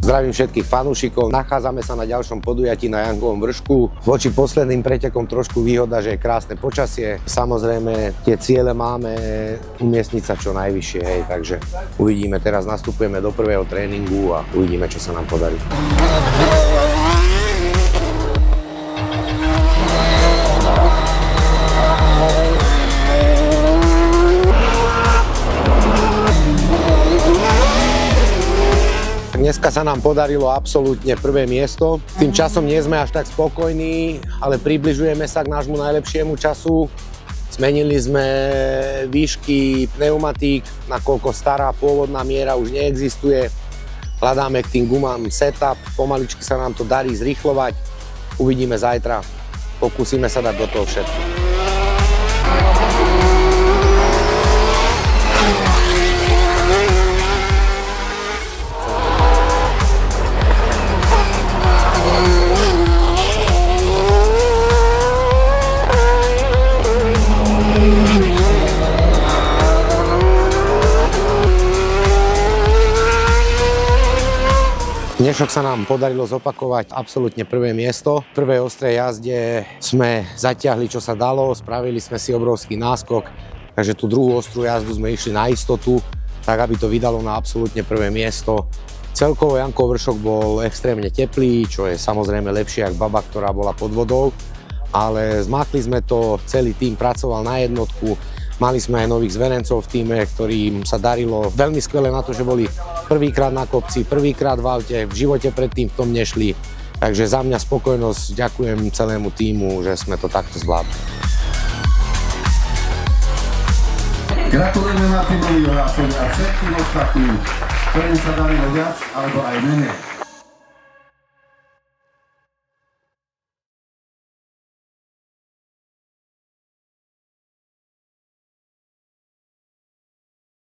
Zdravím všetkých fanúšikov. Nachádzame sa na ďalšom podujatí na Jankovom vršku. Voči posledným pretekom trošku výhoda, že je krásne počasie. Samozrejme, tie ciele máme umiestniť sa čo najvyššie, hej, takže uvidíme. Teraz nastupujeme do prvého tréningu a uvidíme, čo sa nám podarí. Dneska sa nám podarilo absolútne prvé miesto. Tým časom nie sme až tak spokojní, ale približujeme sa k nášmu najlepšiemu času. Zmenili sme výšky pneumatík, nakoľko stará pôvodná miera už neexistuje. Hľadáme k tým gumám setup, pomaličky sa nám to darí zrýchlovať. Uvidíme zajtra, pokúsime sa dať do toho všetko. Dnešok sa nám podarilo zopakovať absolútne prvé miesto. V prvej ostrej jazde sme zatiahli, čo sa dalo, spravili sme si obrovský náskok, takže tú druhú ostrú jazdu sme išli na istotu, tak aby to vydalo na absolútne prvé miesto. Celkovo Jankov vršok bol extrémne teplý, čo je samozrejme lepšie ako baba, ktorá bola pod vodou, ale zmákli sme to, celý tím pracoval na jednotku. Mali sme aj nových zverencov v tíme, ktorým sa darilo veľmi skvelé na to, že boli prvýkrát na kopci, prvýkrát v aute, v živote predtým v tom nešli. Takže za mňa spokojnosť, ďakujem celému tímu, že sme to takto zvládli. Gratulujeme Martinovi Jorášovi a všetkým ostatným, ktorým sa darilo viac alebo aj menej.